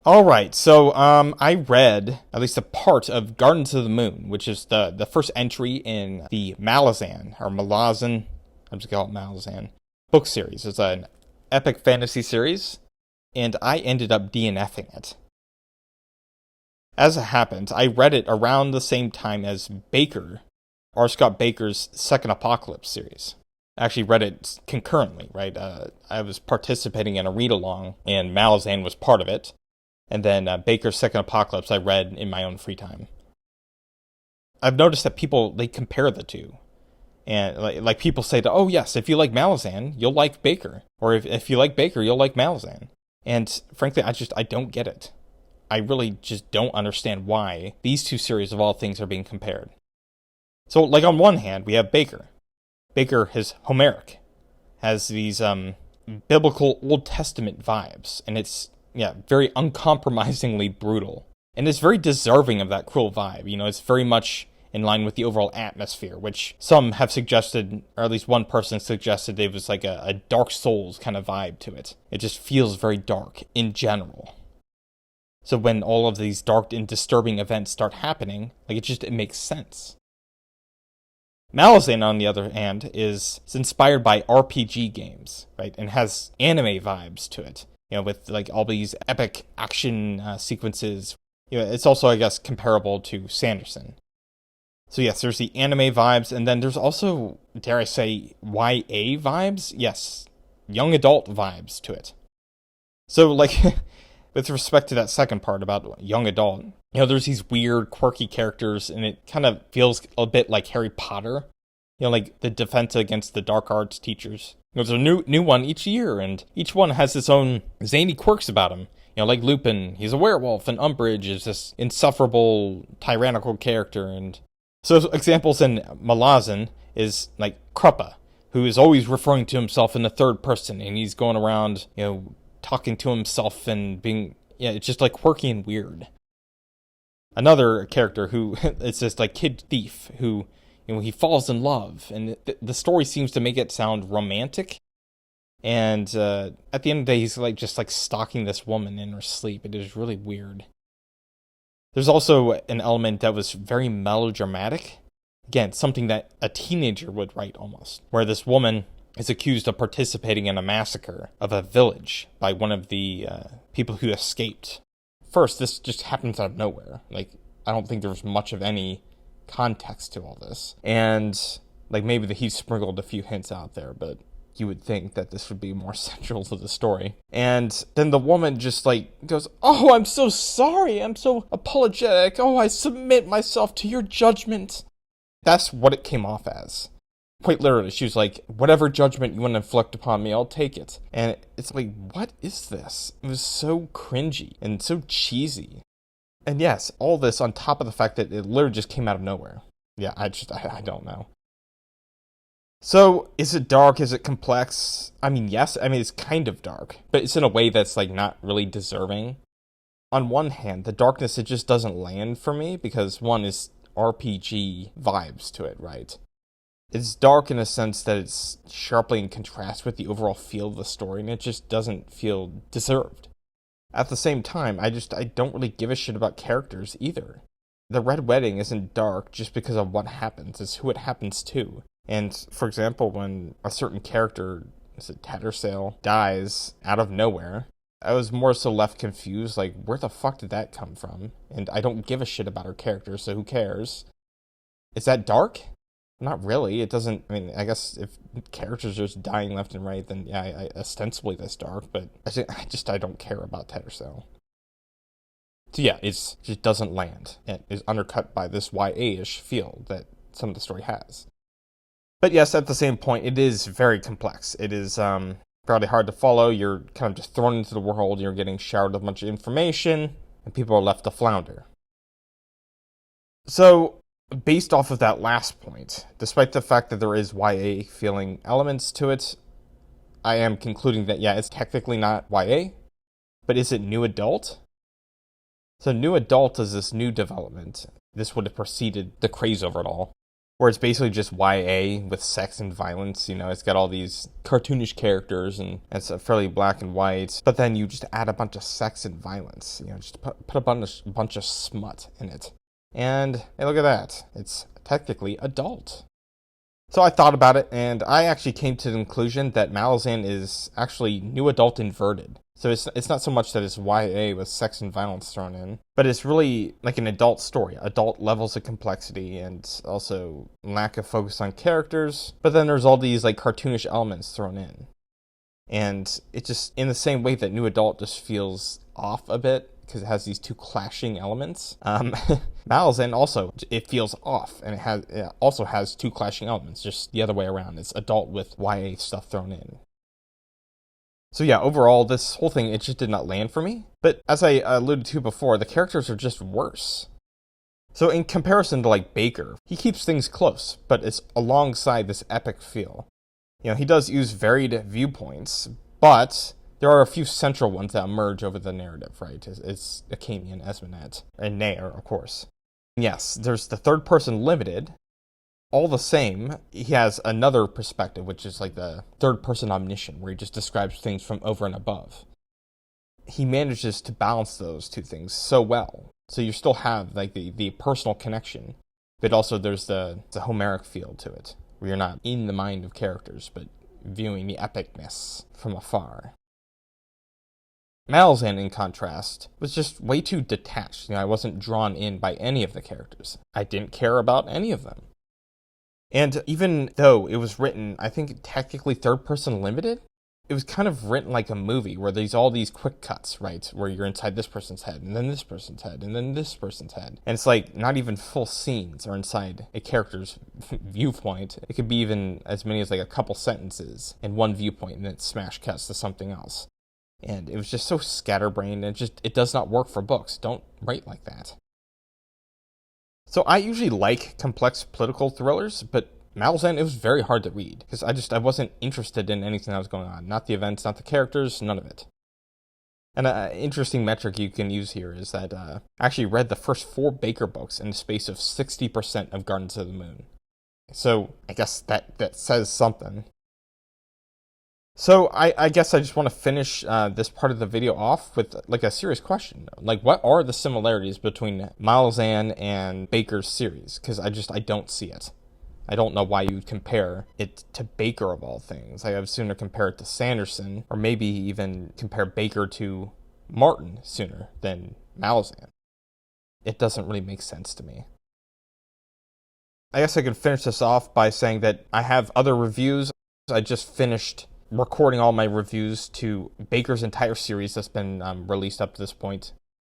All right, so I read at least a part of Gardens of the Moon, which is the first entry in the Malazan or Malazan, I'm just gonna call it Malazan book series. It's an epic fantasy series, and I ended up DNFing it. As it happens, I read it around the same time as Baker, R. Scott Baker's Second Apocalypse series. I actually read it concurrently, right? I was participating in a read along, and Malazan was part of it. And then Baker's Second Apocalypse I read in my own free time. I've noticed that people, they compare the two. And like people say that, oh yes, if you like Malazan, you'll like Baker. Or if you like Baker, you'll like Malazan. And frankly, I don't get it. I really just don't understand why these two series of all things are being compared. So, like, on one hand, we have Baker. Baker is Homeric, has these biblical Old Testament vibes, and it's, yeah, very uncompromisingly brutal. And it's very deserving of that cruel vibe. You know, it's very much in line with the overall atmosphere, which some have suggested, or at least one person suggested it was like a Dark Souls kind of vibe to it. It just feels very dark in general. So when all of these dark and disturbing events start happening, like, it makes sense. Malazan, on the other hand, is inspired by RPG games, right, and has anime vibes to it. You know, with like all these epic action sequences. You know, it's also, I guess, comparable to Sanderson. So yes, there's the anime vibes, and then there's also, dare I say, YA vibes? Yes, young adult vibes to it. So, like, with respect to that second part about young adult, you know, there's these weird, quirky characters, and it kind of feels a bit like Harry Potter. You know, like the defense against the dark arts teachers. There's a new one each year, and each one has its own zany quirks about him. You know, like Lupin, he's a werewolf, and Umbridge is this insufferable, tyrannical character. And so examples in Malazan is like Kruppa, who is always referring to himself in the third person, and he's going around, you know, talking to himself and being, yeah, it's just like quirky and weird. Another character who is this like kid thief who, you know, he falls in love, and the story seems to make it sound romantic. And at the end of the day, he's like just like stalking this woman in her sleep. It is really weird. There's also an element that was very melodramatic. Again, something that a teenager would write almost, where this woman is accused of participating in a massacre of a village by one of the people who escaped. First, this just happens out of nowhere. Like, I don't think there was much of any context to all this. And, like, maybe he sprinkled a few hints out there, but you would think that this would be more central to the story. And then the woman just, like, goes, "Oh, I'm so sorry. I'm so apologetic. Oh, I submit myself to your judgment." That's what it came off as. Quite literally, she was like, "Whatever judgment you want to inflict upon me, I'll take it." And it's like, what is this? It was so cringy and so cheesy. And yes, all this on top of the fact that it literally just came out of nowhere. Yeah, I don't know. So, is it dark? Is it complex? I mean, yes. I mean, it's kind of dark, but it's in a way that's, like, not really deserving. On one hand, the darkness, it just doesn't land for me because, one, is RPG vibes to it, right? It's dark in a sense that it's sharply in contrast with the overall feel of the story, and it just doesn't feel deserved. At the same time, I don't really give a shit about characters either. The Red Wedding isn't dark just because of what happens, it's who it happens to. And, for example, when a certain character, is it Tattersail, dies out of nowhere, I was more so left confused, like, where the fuck did that come from? And I don't give a shit about her character, so who cares? Is that dark? Not really. It doesn't, I mean, I guess if characters are just dying left and right, then yeah, ostensibly that's dark, but I don't care about Tattersail. So yeah, it just doesn't land. It is undercut by this YA-ish feel that some of the story has. But yes, at the same point, it is very complex. It is probably hard to follow. You're kind of just thrown into the world, you're getting showered with a bunch of information, and people are left to flounder. So, based off of that last point, despite the fact that there is YA feeling elements to it, I am concluding that, yeah, it's technically not YA, but is it new adult? So new adult is this new development. This would have preceded the craze over it all. where it's basically just YA with sex and violence. You know, it's got all these cartoonish characters and it's fairly black and white. But then you just add a bunch of sex and violence. You know, just put a bunch of smut in it. And hey, look at that. It's technically adult. So I thought about it, and I actually came to the conclusion that Malazan is actually new adult inverted. So it's not so much that it's YA with sex and violence thrown in, but it's really like an adult story, adult levels of complexity, and also lack of focus on characters. But then there's all these like cartoonish elements thrown in. And it just, in the same way that new adult just feels off a bit, because it has these two clashing elements. Malazan also, it feels off, and it also has two clashing elements, just the other way around. It's adult with YA stuff thrown in. So yeah, overall, this whole thing, it just did not land for me. But as I alluded to before, the characters are just worse. So in comparison to like Baker, he keeps things close, but it's alongside this epic feel. You know, he does use varied viewpoints, but there are a few central ones that emerge over the narrative, right? It's Akemi and Esmenet, and Nair, of course. Yes, there's the third person limited. All the same, he has another perspective, which is like the third person omniscient, where he just describes things from over and above. He manages to balance those two things so well. So you still have like the personal connection, but also there's the Homeric feel to it, where you're not in the mind of characters, but viewing the epicness from afar. Malazan, in contrast, was just way too detached. You know, I wasn't drawn in by any of the characters. I didn't care about any of them. And even though it was written, I think technically third-person limited, it was kind of written like a movie where there's all these quick cuts, right? Where you're inside this person's head, and then this person's head, and then this person's head. And it's like not even full scenes are inside a character's viewpoint. It could be even as many as like a couple sentences in one viewpoint, and then it smash cuts to something else. And it was just so scatterbrained, and it does not work for books. Don't write like that. So I usually like complex political thrillers, but Malazan, it was very hard to read, because I wasn't interested in anything that was going on. Not the events, not the characters, none of it. And an interesting metric you can use here is that I actually read the first 4 Baker books in the space of 60% of Gardens of the Moon. So I guess that says something. So I guess I just want to finish this part of the video off with like a serious question. Like, what are the similarities between Malazan and Baker's series? Because I don't see it. I don't know why you would compare it to Baker of all things. I would sooner compare it to Sanderson, or maybe even compare Baker to Martin sooner than Malazan. It doesn't really make sense to me. I guess I could finish this off by saying that I have other reviews. I just finished recording all my reviews to Baker's entire series that's been released up to this point.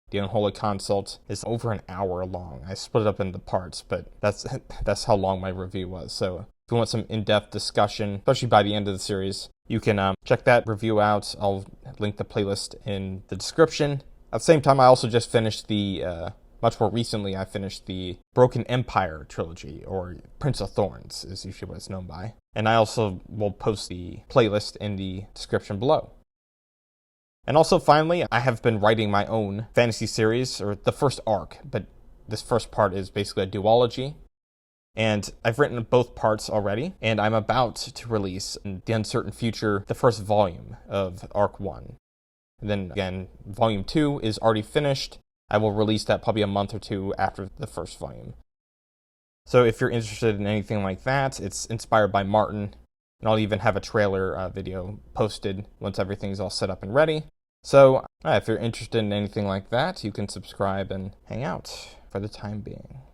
The Unholy Consult is over an hour long. I split it up into parts, but that's how long my review was. So if you want some in-depth discussion, especially by the end of the series, you can check that review out. I'll link the playlist in the description. At the same time, I also just finished much more recently, I finished the Broken Empire trilogy, or Prince of Thorns is usually what it's known by. And I also will post the playlist in the description below. And also, finally, I have been writing my own fantasy series, or the first arc, but this first part is basically a duology. And I've written both parts already, and I'm about to release in the uncertain future the first volume of Arc 1. And then again, Volume 2 is already finished. I will release that probably a month or 2 after the first volume. So if you're interested in anything like that, it's inspired by Martin, and I'll even have a trailer video posted once everything's all set up and ready. So if you're interested in anything like that, you can subscribe and hang out for the time being.